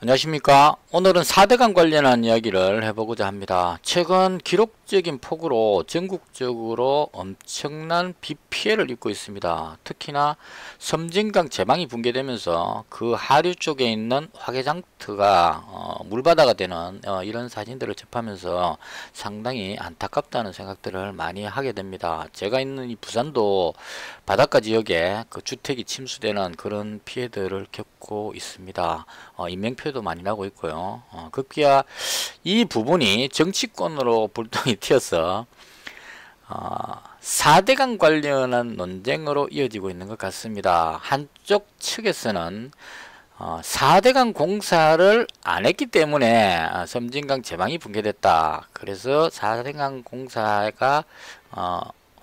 안녕하십니까. 오늘은 4대강 관련한 이야기를 해보고자 합니다. 최근 기록적인 폭우로 전국적으로 엄청난 비 피해를 입고 있습니다. 특히나 섬진강 제방이 붕괴되면서 그 하류 쪽에 있는 화개장터가 물바다가 되는 이런 사진들을 접하면서 상당히 안타깝다는 생각들을 많이 하게 됩니다. 제가 있는 이 부산도 바닷가 지역에 그 주택이 침수되는 그런 피해들을 겪고 있습니다. 인명피해도 많이 나고 있고요. 급기야 이 부분이 정치권으로 불똥이 튀어서 4대강 관련한 논쟁으로 이어지고 있는 것 같습니다. 한쪽 측에서는 4대강 공사를 안 했기 때문에 섬진강 제방이 붕괴됐다. 그래서 4대강 공사가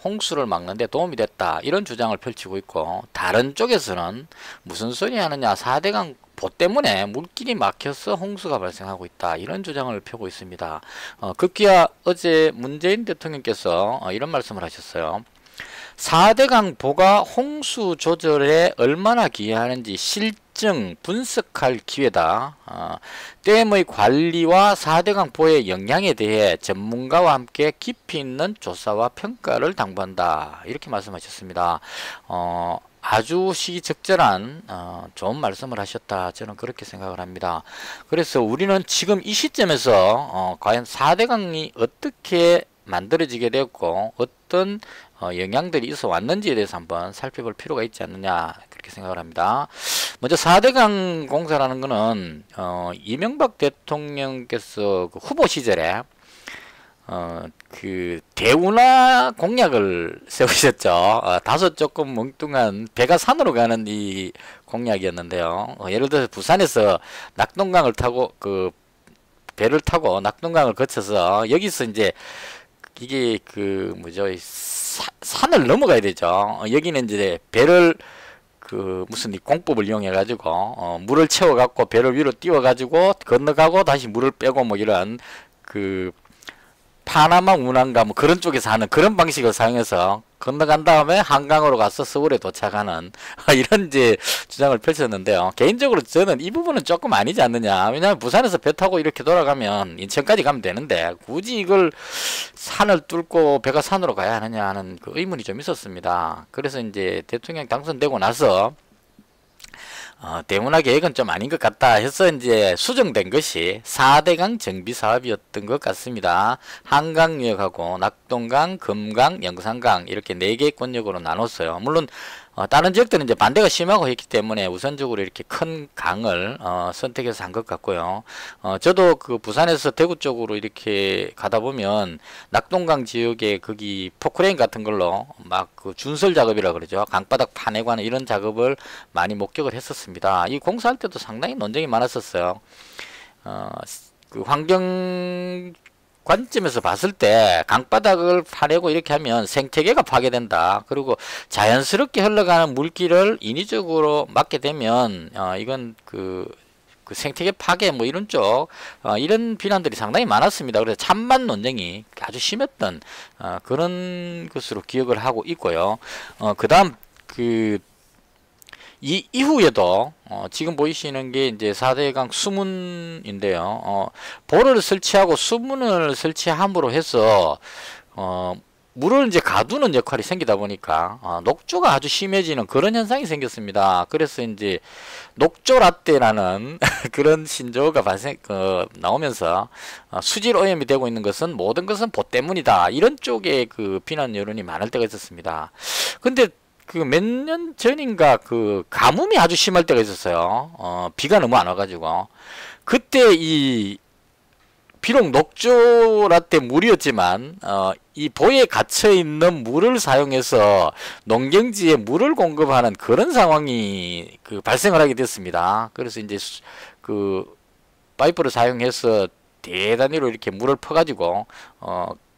홍수를 막는데 도움이 됐다. 이런 주장을 펼치고 있고, 다른 쪽에서는 무슨 소리 하느냐, 4대강 보 때문에 물길이 막혀서 홍수가 발생하고 있다. 이런 주장을 펴고 있습니다. 급기야 어제 문재인 대통령께서 이런 말씀을 하셨어요. 4대강 보가 홍수 조절에 얼마나 기여하는지 실증 분석할 기회다. 댐의 관리와 4대강 보의 영향에 대해 전문가와 함께 깊이 있는 조사와 평가를 당부한다. 이렇게 말씀하셨습니다. 아주 시기적절한 좋은 말씀을 하셨다. 저는 그렇게 생각을 합니다. 그래서 우리는 지금 이 시점에서 과연 4대강이 어떻게 만들어지게 되었고 어떤 영향들이 있어 왔는지에 대해서 한번 살펴볼 필요가 있지 않느냐, 그렇게 생각을 합니다. 먼저 4대강 공사라는 것은 이명박 대통령께서 그 후보 시절에 그 대운하 공약을 세우셨죠. 다소 조금 멍뚱한 배가 산으로 가는 이 공약이었는데요. 예를 들어서 부산에서 낙동강을 타고 그 배를 타고 낙동강을 거쳐서 여기서 이제 이게 그 뭐죠, 산을 넘어가야 되죠. 여기는 이제 배를 그 무슨 이 공법을 이용해 가지고 물을 채워 갖고 배를 위로 띄워 가지고 건너가고 다시 물을 빼고 뭐 이런 그 파나마 운항가 뭐 그런 쪽에서 하는 그런 방식을 사용해서 건너간 다음에 한강으로 가서 서울에 도착하는 이런 이제 주장을 펼쳤는데요. 개인적으로 저는 이 부분은 조금 아니지 않느냐. 왜냐하면 부산에서 배 타고 이렇게 돌아가면 인천까지 가면 되는데 굳이 이걸 산을 뚫고 배가 산으로 가야 하느냐 하는 그 의문이 좀 있었습니다. 그래서 이제 대통령 당선되고 나서 대문화 계획은 좀 아닌 것 같다 해서 이제 수정된 것이 4대강 정비 사업이었던 것 같습니다. 한강유역하고 낙동강, 금강, 영산강 이렇게 4개의 권역으로 나눴어요. 물론 다른 지역들은 이제 반대가 심하고 했기 때문에 우선적으로 이렇게 큰 강을 선택해서 한 것 같고요. 저도 그 부산에서 대구 쪽으로 이렇게 가다 보면 낙동강 지역에 거기 포크레인 같은 걸로 막 그 준설 작업이라 그러죠. 강바닥 파내고 하는 이런 작업을 많이 목격을 했었습니다. 이 공사할 때도 상당히 논쟁이 많았었어요. 그 환경 관점에서 봤을 때 강바닥을 파내고 이렇게 하면 생태계가 파괴된다. 그리고 자연스럽게 흘러가는 물길을 인위적으로 막게 되면 이건 그 생태계 파괴 뭐 이런 쪽 이런 비난들이 상당히 많았습니다. 그래서 찬반 논쟁이 아주 심했던 그런 것으로 기억을 하고 있고요. 그 다음 그 이 이후에도 지금 보이시는 게 이제 4대강 수문인데요. 보를 설치하고 수문을 설치함으로 해서 물을 이제 가두는 역할이 생기다 보니까 녹조가 아주 심해지는 그런 현상이 생겼습니다. 그래서 이제 녹조 라떼라는 그런 신조어가 나오면서 수질 오염이 되고 있는 것은 모든 것은 보 때문이다. 이런 쪽에 그 비난 여론이 많을 때가 있었습니다. 근데 그 몇 년 전인가 그 가뭄이 아주 심할 때가 있었어요. 비가 너무 안 와가지고 그때 이 비록 녹조 라떼 물이었지만 이 보에 갇혀 있는 물을 사용해서 농경지에 물을 공급하는 그런 상황이 그 발생을 하게 됐습니다. 그래서 이제 그 파이프를 사용해서 대단위로 이렇게 물을 퍼가지고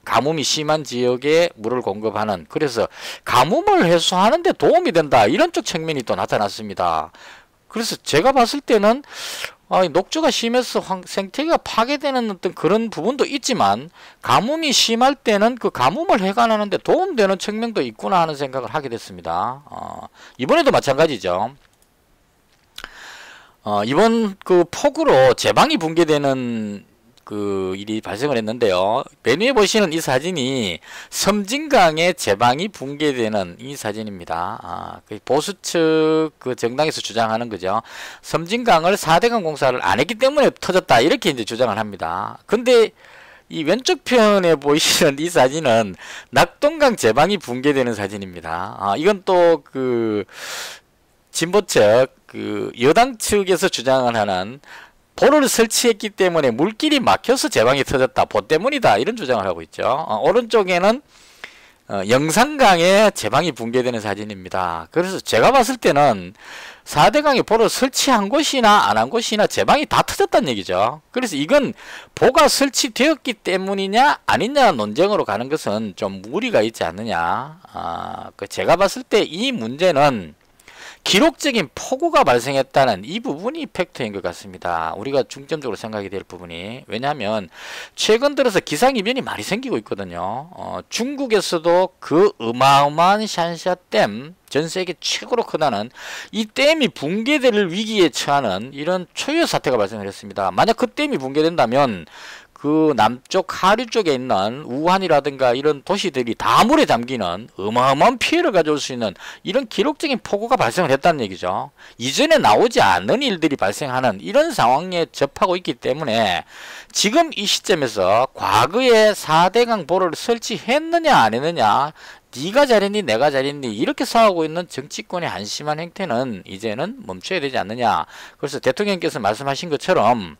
가뭄이 심한 지역에 물을 공급하는, 그래서 가뭄을 해소하는 데 도움이 된다 이런 쪽 측면이 또 나타났습니다. 그래서 제가 봤을 때는 녹조가 심해서 생태계가 파괴되는 어떤 그런 부분도 있지만 가뭄이 심할 때는 그 가뭄을 해결하는 데 도움되는 측면도 있구나 하는 생각을 하게 됐습니다. 이번에도 마찬가지죠. 이번 그 폭우로 제방이 붕괴되는 그 일이 발생을 했는데요. 맨 위에 보시는 이 사진이 섬진강의 제방이 붕괴되는 이 사진입니다. 그 보수 측 그 정당에서 주장하는 거죠. 섬진강을 4대강 공사를 안 했기 때문에 터졌다 이렇게 이제 주장을 합니다. 근데 이 왼쪽 편에 보이시는 이 사진은 낙동강 제방이 붕괴되는 사진입니다. 이건 또 그 진보 측 그 여당 측에서 주장을 하는 보를 설치했기 때문에 물길이 막혀서 제방이 터졌다. 보 때문이다. 이런 주장을 하고 있죠. 오른쪽에는 영산강에 제방이 붕괴되는 사진입니다. 그래서 제가 봤을 때는 4대강에 보를 설치한 곳이나 안 한 곳이나 제방이 다 터졌다는 얘기죠. 그래서 이건 보가 설치되었기 때문이냐 아니냐 논쟁으로 가는 것은 좀 무리가 있지 않느냐. 제가 봤을 때 이 문제는 기록적인 폭우가 발생했다는 이 부분이 팩트인 것 같습니다. 우리가 중점적으로 생각이 될 부분이. 왜냐하면 최근 들어서 기상이변이 많이 생기고 있거든요. 중국에서도 그 어마어마한 샨샤댐, 전 세계 최고로 크다는 이 댐이 붕괴될 위기에 처하는 이런 초유의 사태가 발생을 했습니다. 만약 그 댐이 붕괴된다면 그 남쪽 하류 쪽에 있는 우한이라든가 이런 도시들이 다 물에 잠기는 어마어마한 피해를 가져올 수 있는 이런 기록적인 폭우가 발생을 했다는 얘기죠. 이전에 나오지 않는 일들이 발생하는 이런 상황에 접하고 있기 때문에 지금 이 시점에서 과거에 4대강 보를 설치했느냐 안 했느냐, 네가 잘했니 내가 잘했니 이렇게 싸우고 있는 정치권의 한심한 행태는 이제는 멈춰야 되지 않느냐. 그래서 대통령께서 말씀하신 것처럼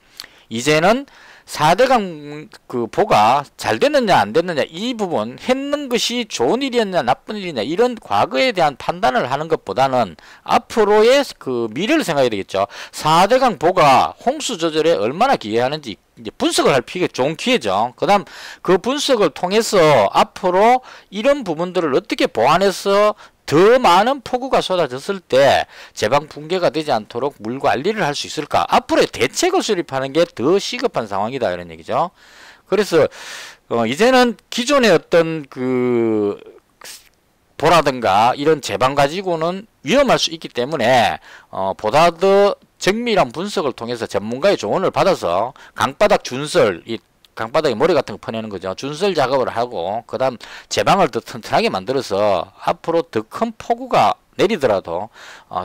이제는 4대강 그 보가 잘 됐느냐 안 됐느냐 이 부분 했는 것이 좋은 일이었냐 나쁜 일이냐 이런 과거에 대한 판단을 하는 것보다는 앞으로의 그 미래를 생각해야 되겠죠. 4대강 보가 홍수 조절에 얼마나 기여하는지 이제 분석을 할 필요가 좋은 기회죠. 그 다음 그 분석을 통해서 앞으로 이런 부분들을 어떻게 보완해서 더 많은 폭우가 쏟아졌을 때 제방 붕괴가 되지 않도록 물 관리를 할 수 있을까? 앞으로의 대책을 수립하는 게 더 시급한 상황이다 이런 얘기죠. 그래서 이제는 기존의 어떤 그 보라든가 이런 제방 가지고는 위험할 수 있기 때문에 보다 더 정밀한 분석을 통해서 전문가의 조언을 받아서 강바닥 준설, 이 강바닥에 모래 같은 거 퍼내는 거죠. 준설 작업을 하고 그 다음 제방을 더 튼튼하게 만들어서 앞으로 더 큰 폭우가 내리더라도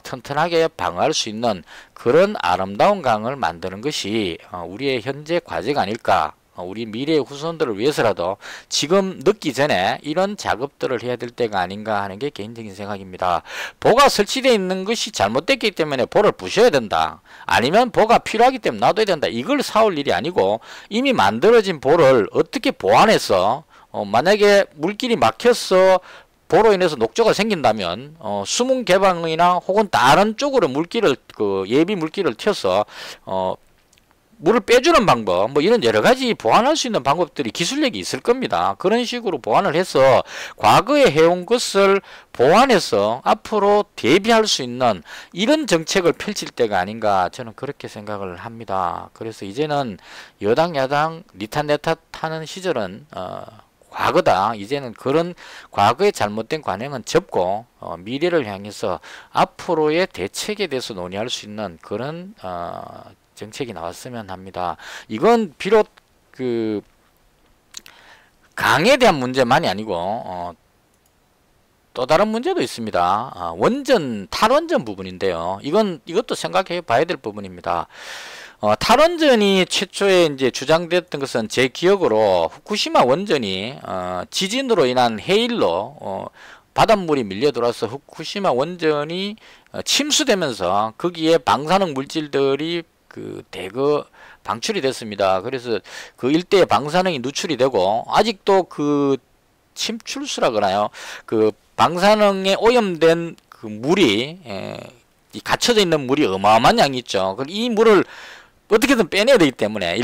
튼튼하게 방어할 수 있는 그런 아름다운 강을 만드는 것이 우리의 현재 과제가 아닐까. 우리 미래의 후손들을 위해서라도 지금 늦기 전에 이런 작업들을 해야 될 때가 아닌가 하는 게 개인적인 생각입니다. 보가 설치되어 있는 것이 잘못됐기 때문에 보를 부셔야 된다. 아니면 보가 필요하기 때문에 놔둬야 된다. 이걸 사올 일이 아니고 이미 만들어진 보를 어떻게 보완해서 만약에 물길이 막혀서 보로 인해서 녹조가 생긴다면 수문 개방이나 혹은 다른 쪽으로 물길을 예비 물길을 튀어서 물을 빼주는 방법, 뭐 이런 여러 가지 보완할 수 있는 방법들이 기술력이 있을 겁니다. 그런 식으로 보완을 해서 과거에 해온 것을 보완해서 앞으로 대비할 수 있는 이런 정책을 펼칠 때가 아닌가 저는 그렇게 생각을 합니다. 그래서 이제는 여당 야당 니탓내탓 하는 시절은 과거다. 이제는 그런 과거의 잘못된 관행은 접고 미래를 향해서 앞으로의 대책에 대해서 논의할 수 있는 그런 정책이 나왔으면 합니다. 이건 비록 그 강에 대한 문제만이 아니고 또 다른 문제도 있습니다. 원전 탈원전 부분인데요. 이것도 생각해 봐야 될 부분입니다. 탈원전이 최초에 이제 주장됐던 것은 제 기억으로 후쿠시마 원전이 지진으로 인한 해일로 바닷물이 밀려 들어와서 후쿠시마 원전이 침수되면서 거기에 방사능 물질들이 대거 방출이 됐습니다. 그래서 그 일대에 방사능이 누출이 되고 아직도 그 침출수라 그러나요? 그 방사능에 오염된 그 물이 갇혀져 있는 물이 어마어마한 양이 있죠. 이 물을 어떻게든 빼내야 되기 때문에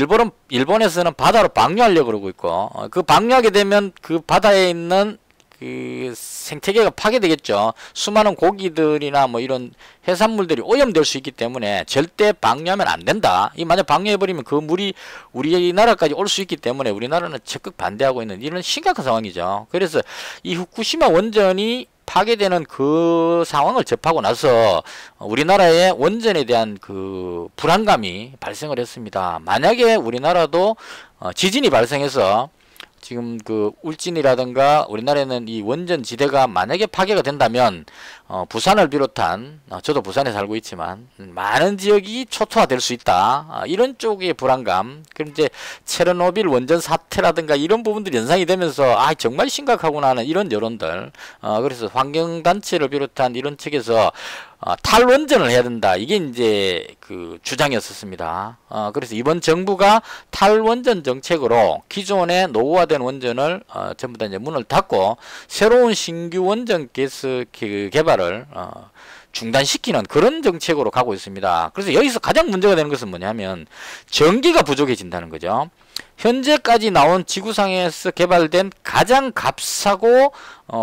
일본에서는 바다로 방류하려고 그러고 있고 그 방류하게 되면 그 바다에 있는 그 생태계가 파괴되겠죠. 수많은 고기들이나 뭐 이런 해산물들이 오염될 수 있기 때문에 절대 방류하면 안 된다. 이 만약 방류해버리면 그 물이 우리나라까지 올 수 있기 때문에 우리나라는 적극 반대하고 있는 이런 심각한 상황이죠. 그래서 이 후쿠시마 원전이 파괴되는 그 상황을 접하고 나서 우리나라의 원전에 대한 그 불안감이 발생을 했습니다. 만약에 우리나라도 지진이 발생해서 지금 그 울진이라든가 우리나라에는 이 원전 지대가 만약에 파괴가 된다면 부산을 비롯한 저도 부산에 살고 있지만 많은 지역이 초토화될 수 있다. 이런 쪽의 불안감. 그럼 이제 체르노빌 원전 사태라든가 이런 부분들이 연상이 되면서 정말 심각하구나 하는 이런 여론들. 그래서 환경단체를 비롯한 이런 측에서 탈원전을 해야 된다. 이게 이제 그 주장이었었습니다. 그래서 이번 정부가 탈원전 정책으로 기존의 노후화된 원전을 전부 다 이제 문을 닫고 새로운 신규 원전 가스 개발을 중단시키는 그런 정책으로 가고 있습니다. 그래서 여기서 가장 문제가 되는 것은 뭐냐면 전기가 부족해진다는 거죠. 현재까지 나온 지구상에서 개발된 가장 값싸고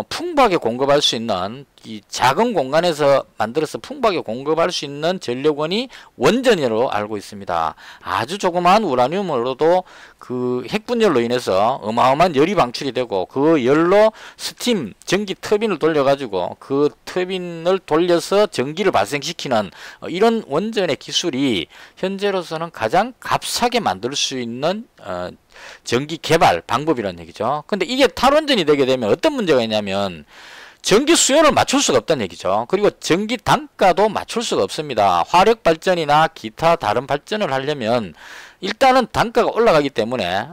풍부하게 공급할 수 있는 이 작은 공간에서 만들어서 풍부하게 공급할 수 있는 전력원이 원전으로 알고 있습니다. 아주 조그마한 우라늄으로도 그 핵분열로 인해서 어마어마한 열이 방출이 되고 그 열로 스팀 전기 터빈을 돌려가지고 그 터빈을 돌려서 전기를 발생시키는 이런 원전의 기술이 현재로서는 가장 값싸게 만들 수 있는 전기 개발 방법이라는 얘기죠. 근데 이게 탈원전이 되게 되면 어떤 문제가 있냐면 전기 수요를 맞출 수가 없다는 얘기죠. 그리고 전기 단가도 맞출 수가 없습니다. 화력 발전이나 기타 다른 발전을 하려면 일단은 단가가 올라가기 때문에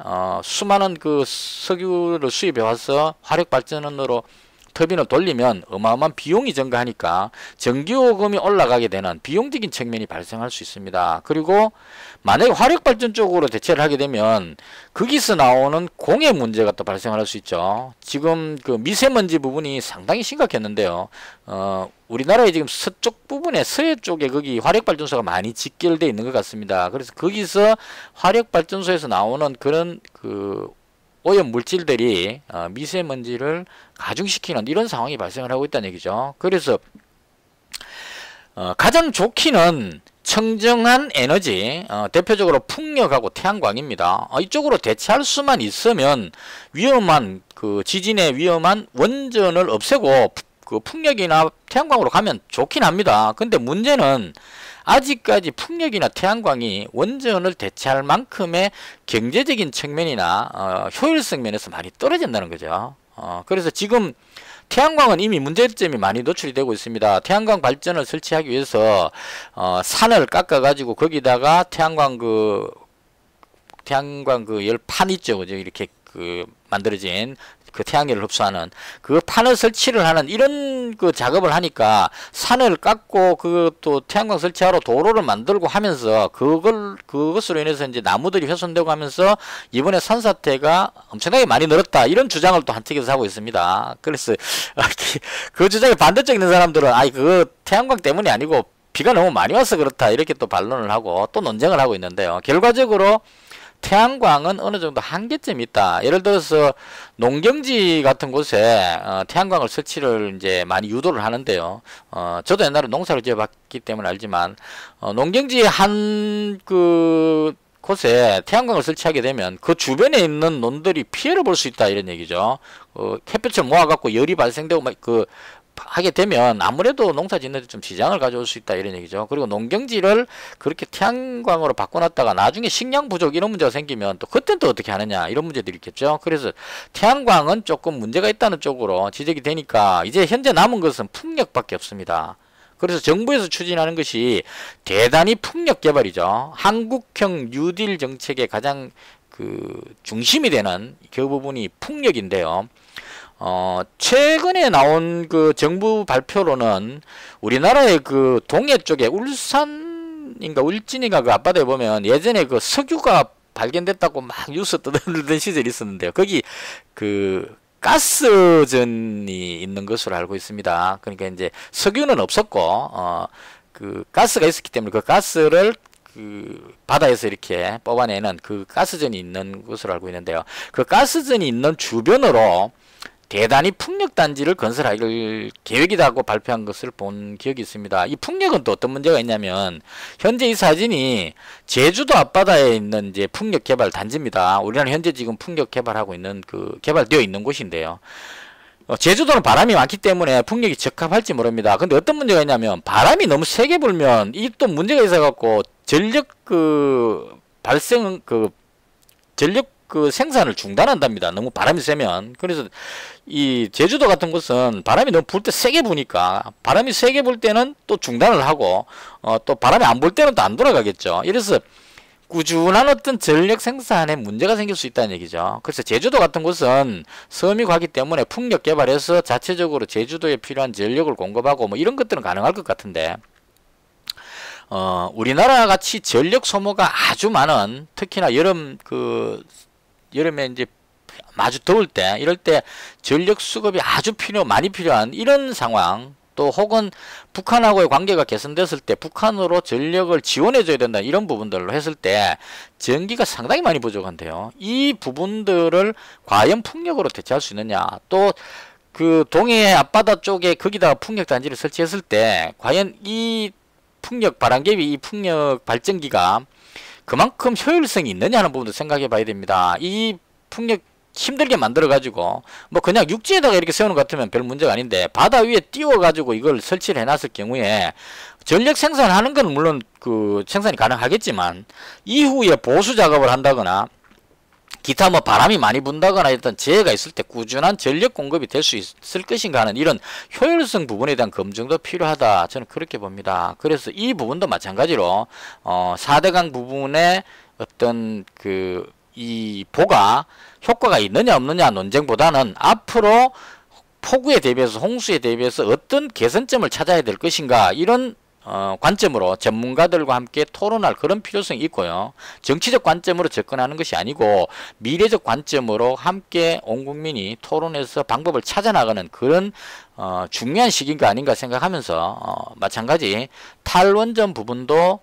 수많은 그 석유를 수입해 와서 화력 발전으로 터빈을 돌리면 어마어마한 비용이 증가하니까 전기요금이 올라가게 되는 비용적인 측면이 발생할 수 있습니다. 그리고 만약에 화력발전 쪽으로 대체를 하게 되면 거기서 나오는 공해 문제가 또 발생할 수 있죠. 지금 그 미세먼지 부분이 상당히 심각했는데요. 우리나라의 지금 서쪽 부분에 서해 쪽에 거기 화력발전소가 많이 직결되어 있는 것 같습니다. 그래서 거기서 화력발전소에서 나오는 그런 그 오염 물질들이 미세먼지를 가중시키는 이런 상황이 발생을 하고 있다는 얘기죠. 그래서 가장 좋기는 청정한 에너지, 대표적으로 풍력하고 태양광입니다. 이쪽으로 대체할 수만 있으면 위험한 그 지진의 위험한 원전을 없애고 그 풍력이나 태양광으로 가면 좋긴 합니다. 근데 문제는 아직까지 풍력이나 태양광이 원전을 대체할 만큼의 경제적인 측면이나 효율성 면에서 많이 떨어진다는 거죠. 그래서 지금 태양광은 이미 문제점이 많이 노출이 되고 있습니다. 태양광 발전을 설치하기 위해서 산을 깎아 가지고 거기다가 태양광 그 열판 있죠. 그죠? 이렇게 그 만들어진 그 태양열을 흡수하는 그 판을 설치를 하는 이런 그 작업을 하니까 산을 깎고 그 또 태양광 설치하러 도로를 만들고 하면서 그것으로 인해서 이제 나무들이 훼손되고 하면서 이번에 산사태가 엄청나게 많이 늘었다 이런 주장을 또 한측에서 하고 있습니다. 그래서 그 주장에 반대쪽 있는 사람들은 그거 태양광 때문이 아니고 비가 너무 많이 와서 그렇다 이렇게 또 반론을 하고 또 논쟁을 하고 있는데요. 결과적으로 태양광은 어느 정도 한계점이 있다. 예를 들어서 농경지 같은 곳에 태양광을 설치를 이제 많이 유도를 하는데요. 저도 옛날에 농사를 지어봤기 때문에 알지만 농경지 한 그 곳에 태양광을 설치하게 되면 그 주변에 있는 논들이 피해를 볼 수 있다 이런 얘기죠. 햇볕을 모아갖고 열이 발생되고 하게 되면 아무래도 농사 짓는데 좀 지장을 가져올 수 있다 이런 얘기죠. 그리고 농경지를 그렇게 태양광으로 바꿔놨다가 나중에 식량 부족 이런 문제가 생기면 또 그때는 또 어떻게 하느냐 이런 문제들이 있겠죠. 그래서 태양광은 조금 문제가 있다는 쪽으로 지적이 되니까 이제 현재 남은 것은 풍력밖에 없습니다. 그래서 정부에서 추진하는 것이 대단히 풍력 개발이죠. 한국형 뉴딜 정책의 가장 그 중심이 되는 그 부분이 풍력인데요. 최근에 나온 그 정부 발표로는 우리나라의 그 동해 쪽에 울산인가 울진인가 그 앞바다에 보면 예전에 그 석유가 발견됐다고 막 뉴스 떠들던 시절이 있었는데요. 거기 그 가스전이 있는 것으로 알고 있습니다. 그러니까 이제 석유는 없었고 그 가스가 있었기 때문에 그 가스를 그 바다에서 이렇게 뽑아내는 그 가스전이 있는 것으로 알고 있는데요. 그 가스전이 있는 주변으로 대단히 풍력단지를 건설할 계획이라고 발표한 것을 본 기억이 있습니다. 이 풍력은 또 어떤 문제가 있냐면 현재 이 사진이 제주도 앞바다에 있는 이제 풍력 개발 단지입니다. 우리나라 현재 지금 풍력 개발하고 있는 그 개발되어 있는 곳인데요. 제주도는 바람이 많기 때문에 풍력이 적합할지 모릅니다. 근데 어떤 문제가 있냐면 바람이 너무 세게 불면 이 또 문제가 있어 갖고 전력 발생 전력 생산을 중단한답니다. 너무 바람이 세면. 그래서 이 제주도 같은 곳은 바람이 너무 불 때 세게 부니까 바람이 세게 불 때는 또 중단을 하고 또 바람이 안 불 때는 또 안 돌아가겠죠. 이래서 꾸준한 어떤 전력 생산에 문제가 생길 수 있다는 얘기죠. 그래서 제주도 같은 곳은 섬이 가기 때문에 풍력 개발해서 자체적으로 제주도에 필요한 전력을 공급하고 뭐 이런 것들은 가능할 것 같은데 우리나라 같이 전력 소모가 아주 많은 특히나 여름에 이제 아주 더울 때 이럴 때 전력 수급이 아주 많이 필요한 이런 상황 또 혹은 북한하고의 관계가 개선됐을 때 북한으로 전력을 지원해 줘야 된다 이런 부분들로 했을 때 전기가 상당히 많이 부족한데요. 이 부분들을 과연 풍력으로 대체할 수 있느냐 또 그 동해 앞바다 쪽에 거기다가 풍력 단지를 설치했을 때 과연 이 풍력 바람개비 이 풍력 발전기가 그만큼 효율성이 있느냐 하는 부분도 생각해 봐야 됩니다. 이 풍력 힘들게 만들어 가지고 뭐 그냥 육지에다가 이렇게 세우는 것 같으면 별 문제가 아닌데 바다 위에 띄워 가지고 이걸 설치를 해놨을 경우에 전력 생산하는 건 물론 생산이 가능하겠지만 이후에 보수 작업을 한다거나 기타 뭐 바람이 많이 분다거나 일단 재해가 있을 때 꾸준한 전력 공급이 될 수 있을 것인가 하는 이런 효율성 부분에 대한 검증도 필요하다 저는 그렇게 봅니다. 그래서 이 부분도 마찬가지로 4대강 부분의 어떤 이 보가 효과가 있느냐 없느냐 논쟁보다는 앞으로 폭우에 대비해서 홍수에 대비해서 어떤 개선점을 찾아야 될 것인가 이런 관점으로 전문가들과 함께 토론할 그런 필요성이 있고요. 정치적 관점으로 접근하는 것이 아니고 미래적 관점으로 함께 온 국민이 토론해서 방법을 찾아나가는 그런 중요한 시기인가 아닌가 생각하면서 마찬가지 탈원전 부분도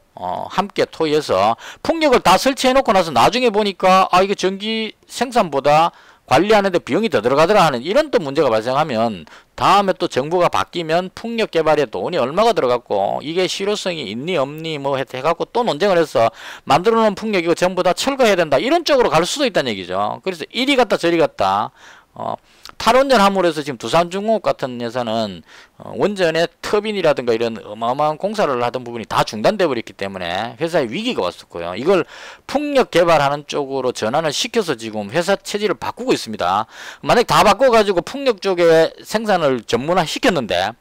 함께 토의해서 풍력을 다 설치해 놓고 나서 나중에 보니까 이거 전기 생산보다 관리하는데 비용이 더 들어가더라 하는 이런 또 문제가 발생하면 다음에 또 정부가 바뀌면 풍력 개발에 돈이 얼마가 들어갔고 이게 실효성이 있니 없니 뭐 해갖고 또 논쟁을 해서 만들어 놓은 풍력 이거 전부 다 철거해야 된다 이런 쪽으로 갈 수도 있다는 얘기죠. 그래서 이리 갔다 저리 갔다 탈원전 함으로 해서 지금 두산중공업 같은 회사는 원전의 터빈이라든가 이런 어마어마한 공사를 하던 부분이 다 중단돼 버렸기 때문에 회사에 위기가 왔었고요. 이걸 풍력 개발하는 쪽으로 전환을 시켜서 지금 회사 체질을 바꾸고 있습니다. 만약 다 바꿔가지고 풍력 쪽에 생산을 전문화 시켰는데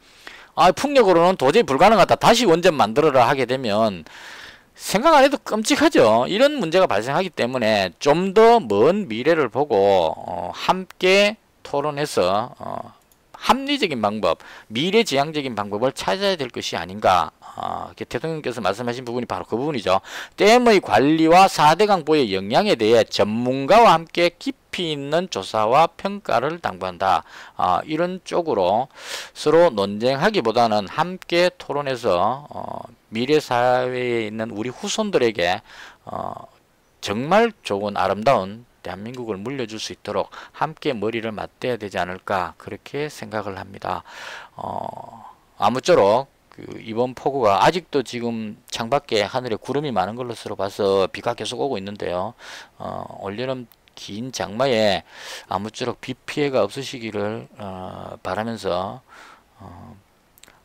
풍력으로는 도저히 불가능하다 다시 원전 만들어라 하게 되면 생각 안 해도 끔찍하죠. 이런 문제가 발생하기 때문에 좀 더 먼 미래를 보고 함께 토론해서 합리적인 방법, 미래지향적인 방법을 찾아야 될 것이 아닌가. 대통령께서 말씀하신 부분이 바로 그 부분이죠. 댐의 관리와 4대강 보의 영향에 대해 전문가와 함께 깊이 있는 조사와 평가를 당부한다. 이런 쪽으로 서로 논쟁하기보다는 함께 토론해서 미래 사회에 있는 우리 후손들에게 정말 좋은 아름다운 대한민국을 물려줄 수 있도록 함께 머리를 맞대야 되지 않을까 그렇게 생각을 합니다. 아무쪼록 이번 폭우가 아직도 지금 창밖에 하늘에 구름이 많은 걸로 봐서 비가 계속 오고 있는데요. 올여름 긴 장마에 아무쪼록 비 피해가 없으시기를 바라면서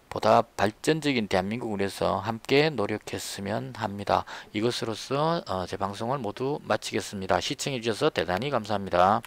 보다 발전적인 대한민국을 위해서 함께 노력했으면 합니다. 이것으로서 제 방송을 모두 마치겠습니다. 시청해 주셔서 대단히 감사합니다.